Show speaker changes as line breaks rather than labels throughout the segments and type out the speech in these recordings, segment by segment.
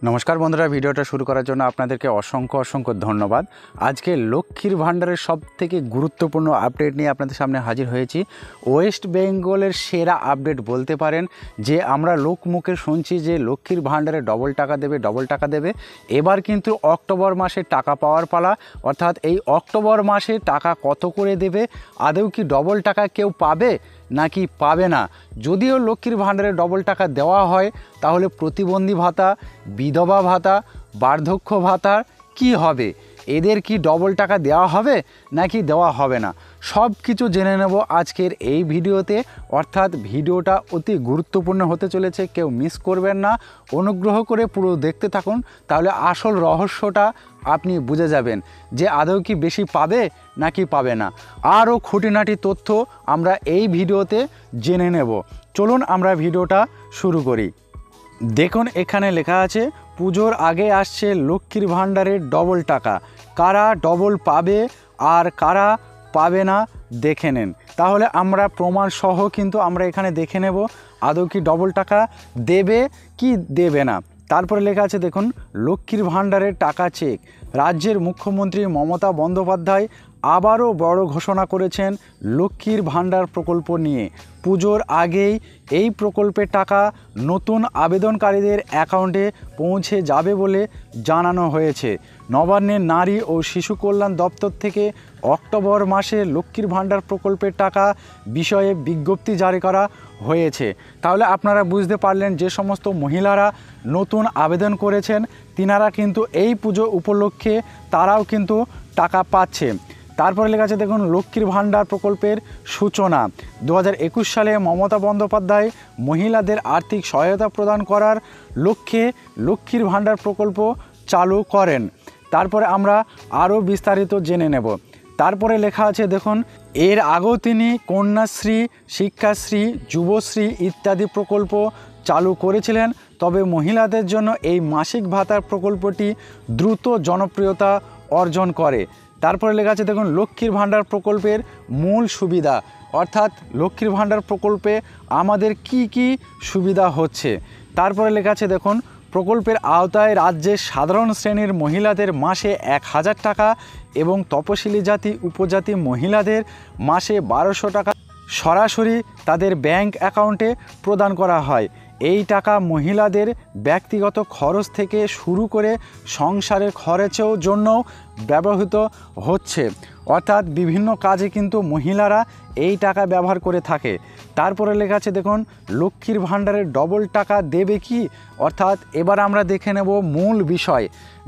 নমস্কার বন্ধুরা, ভিডিওটা শুরু করার জন্য আপনাদেরকে অসংখ্য ধন্যবাদ। আজকে লক্ষ্মীর ভাণ্ডারের সবথেকে গুরুত্বপূর্ণ আপডেট নিয়ে আপনাদের সামনে হাজির হয়েছি। ওয়েস্ট বেঙ্গলের সেরা আপডেট বলতে পারেন। যে আমরা লোকমুখে শুনছি যে লক্ষ্মীর ভাণ্ডারে ডবল টাকা দেবে। এবার কিন্তু অক্টোবর মাসে টাকা পাওয়ার পালা, অর্থাৎ এই অক্টোবর মাসে টাকা কত করে দেবে, আদৌ কি ডবল টাকা কেউ পাবে নাকি পাবে না। যদিও লক্ষ্মীর ভাণ্ডারে ডবল টাকা দেওয়া হয়, তাহলে প্রতিবন্ধী ভাতা, বিধবা ভাতা, বার্ধক্য ভাতার কি হবে? এদের কি ডবল টাকা দেওয়া হবে নাকি দেওয়া হবে না, সব কিছু জেনে নেব আজকের এই ভিডিওতে। অর্থাৎ ভিডিওটা অতি গুরুত্বপূর্ণ হতে চলেছে, কেউ মিস করবেন না। অনুগ্রহ করে পুরো দেখতে থাকুন, তাহলে আসল রহস্যটা আপনি বুঝে যাবেন যে আদৌ কি বেশি পাবে নাকি পাবে না। আরও খুঁটিনাটি তথ্য আমরা এই ভিডিওতে জেনে নেব। চলুন আমরা ভিডিওটা শুরু করি। দেখুন, এখানে লেখা আছে পুজোর আগে আসছে লক্ষ্মীর ভাণ্ডারের ডবল টাকা। কারা ডবল পাবে আর কারা পাবে না দেখে নেন। তাহলে আমরা প্রমাণ সহ কিন্তু আমরা এখানে দেখে নেব আদৌ কি ডবল টাকা দেবে কি দেবে না। তারপরে লেখা আছে দেখুন, লক্ষ্মীর ভাণ্ডারের টাকা চেক। রাজ্যের মুখ্যমন্ত্রী মমতা বন্দ্যোপাধ্যায় আবারও বড় ঘোষণা করেছেন লক্ষ্মীর ভাণ্ডার প্রকল্প নিয়ে। পুজোর আগেই এই প্রকল্পের টাকা নতুন আবেদনকারীদের অ্যাকাউন্টে পৌঁছে যাবে বলে জানানো হয়েছে। নবান্নের নারী ও শিশু কল্যাণ দপ্তর থেকে অক্টোবর মাসে লক্ষ্মীর ভাণ্ডার প্রকল্পের টাকা বিষয়ে বিজ্ঞপ্তি জারি করা হয়েছে। তাহলে আপনারা বুঝতে পারলেন, যে সমস্ত মহিলারা নতুন আবেদন করেছেন তিনারা কিন্তু এই পুজো উপলক্ষে তারাও কিন্তু টাকা পাচ্ছে। তারপরে লেখা আছে দেখুন, লক্ষ্মীর ভাণ্ডার প্রকল্পের সূচনা। 2021 সালে মমতা বন্দ্যোপাধ্যায় মহিলাদের আর্থিক সহায়তা প্রদান করার লক্ষ্যে লক্ষ্মীর ভাণ্ডার প্রকল্প চালু করেন। তারপরে আমরা আরও বিস্তারিত জেনে নেব। তারপরে লেখা আছে দেখুন, এর আগেও তিনি কন্যাশ্রী, শিক্ষাশ্রী, যুবশ্রী ইত্যাদি প্রকল্প চালু করেছিলেন। তবে মহিলাদের জন্য এই মাসিক ভাতার প্রকল্পটি দ্রুত জনপ্রিয়তা অর্জন করে। তারপরে লেখা আছে দেখুন, লক্ষ্মীর ভাণ্ডার প্রকল্পের মূল সুবিধা। অর্থাৎ লক্ষ্মীর ভাণ্ডার প্রকল্পে আমাদের কি কি সুবিধা হচ্ছে। তারপরে লেখা আছে দেখুন, প্রকল্পের আওতায় রাজ্যের সাধারণ শ্রেণীর মহিলাদের মাসে 1000 টাকা এবং তপশিলি জাতি উপজাতি মহিলাদের মাসে 1200 টাকা সরাসরি তাদের ব্যাংক অ্যাকাউন্টে প্রদান করা হয়। এই টাকা মহিলাদের ব্যক্তিগত খরচ থেকে শুরু করে সংসারের খরচের জন্যও ব্যবহৃত হচ্ছে। অর্থাৎ বিভিন্ন কাজে কিন্তু মহিলারা এই টাকা ব্যবহার করে থাকে। তারপরে লেখা আছে দেখুন, লক্ষ্মীর ভাণ্ডারের ডবল টাকা দেবে কি। অর্থাৎ এবার আমরা দেখে নেব মূল বিষয়,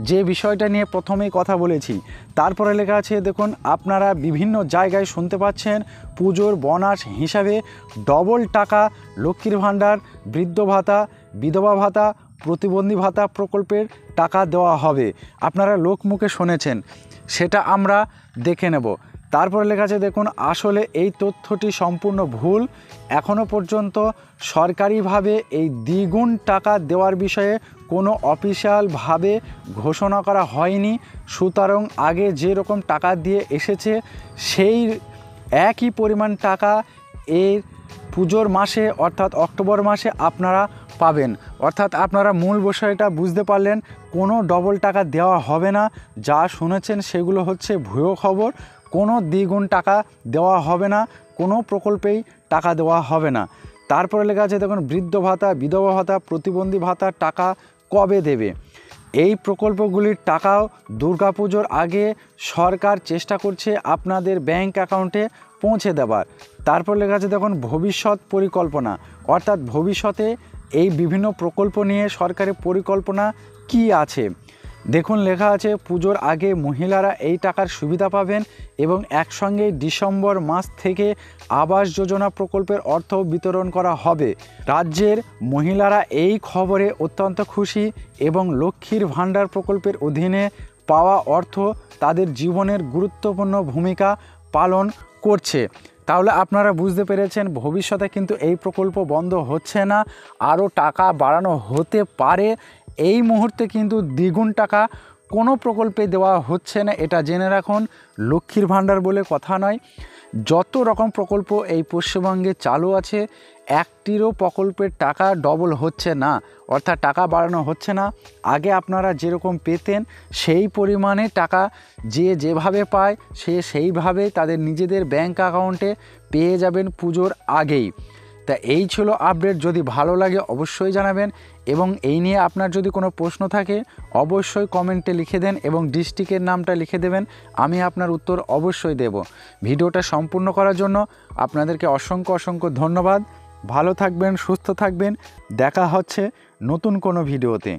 যে বিষয়টা নিয়ে প্রথমেই কথা বলেছি। তারপরে লেখা আছে দেখুন, আপনারা বিভিন্ন জায়গায় শুনতে পাচ্ছেন পুজোর বোনাস হিসাবে ডবল টাকা লক্ষ্মীর ভাণ্ডার, বৃদ্ধ ভাতা, বিধবা ভাতা, প্রতিবন্ধী ভাতা প্রকল্পের টাকা দেওয়া হবে। আপনারা লোকমুখে শুনেছেন, সেটা আমরা দেখে নেব। তারপরে লেখা আছে দেখুন, আসলে এই তথ্যটি সম্পূর্ণ ভুল। এখনও পর্যন্ত সরকারিভাবে এই দ্বিগুণ টাকা দেওয়ার বিষয়ে কোনো অফিসিয়ালভাবে ঘোষণা করা হয়নি। সুতরাং আগে যেরকম টাকা দিয়ে এসেছে সেই একই পরিমাণ টাকা এই পুজোর মাসে অর্থাৎ অক্টোবর মাসে আপনারা পাবেন। অর্থাৎ আপনারা মূল বিষয়টা বুঝতে পারলেন, কোনো ডবল টাকা দেওয়া হবে না। যা শুনেছেন সেগুলো হচ্ছে ভুয়ো খবর। কোনো দ্বিগুণ টাকা দেওয়া হবে না, কোনো প্রকল্পেই টাকা দেওয়া হবে না। তারপরে লেখা আছে দেখুন, বৃদ্ধ ভাতা, বিধবা ভাতা, প্রতিবন্ধী ভাতার টাকা কবে দেবে। এই প্রকল্পগুলির টাকাও দুর্গাপুজোর আগে সরকার চেষ্টা করছে আপনাদের ব্যাংক অ্যাকাউন্টে পৌঁছে দেওয়ার। তারপর লেখা আছে দেখুন, ভবিষ্যৎ পরিকল্পনা। অর্থাৎ ভবিষ্যতে এই বিভিন্ন প্রকল্প নিয়ে সরকারের পরিকল্পনা কি আছে। দেখুন লেখা আছে, পুজোর আগে মহিলারা এই টাকার সুবিধা পাবেন এবং একসঙ্গে ডিসেম্বর মাস থেকে আবাস যোজনা প্রকল্পের অর্থ বিতরণ করা হবে। রাজ্যের মহিলারা এই খবরে অত্যন্ত খুশি এবং লক্ষ্মীর ভাণ্ডার প্রকল্পের অধীনে পাওয়া অর্থ তাদের জীবনের গুরুত্বপূর্ণ ভূমিকা পালন করছে। তাহলে আপনারা বুঝতে পেরেছেন, ভবিষ্যতে কিন্তু এই প্রকল্প বন্ধ হচ্ছে না, আরও টাকা বাড়ানো হতে পারে। এই মুহূর্তে কিন্তু দ্বিগুণ টাকা কোনো প্রকল্পে দেওয়া হচ্ছে না, এটা জেনে রাখুন। লক্ষ্মীর ভাণ্ডার বলে কথা নয়, যত রকম প্রকল্প এই পশ্চিমবঙ্গে চালু আছে একটিরও প্রকল্পের টাকা ডবল হচ্ছে না, অর্থাৎ টাকা বাড়ানো হচ্ছে না। আগে আপনারা যেরকম পেতেন সেই পরিমাণে টাকা যেভাবে পায় সেইভাবে তাদের নিজেদের ব্যাংক অ্যাকাউন্টে পেয়ে যাবেন পুজোর আগেই। তা এই ছিল আপডেট। যদি ভালো লাগে অবশ্যই জানাবেন, এবং এই নিয়ে আপনার যদি কোনো প্রশ্ন থাকে অবশ্যই কমেন্টে লিখে দেন এবং ডিস্ট্রিক্টের নামটা লিখে দেবেন, আমি আপনার উত্তর অবশ্যই দেব। ভিডিওটা সম্পূর্ণ করার জন্য আপনাদেরকে অসংখ্য ধন্যবাদ। ভালো থাকবেন, সুস্থ থাকবেন, দেখা হচ্ছে নতুন কোনো ভিডিওতে।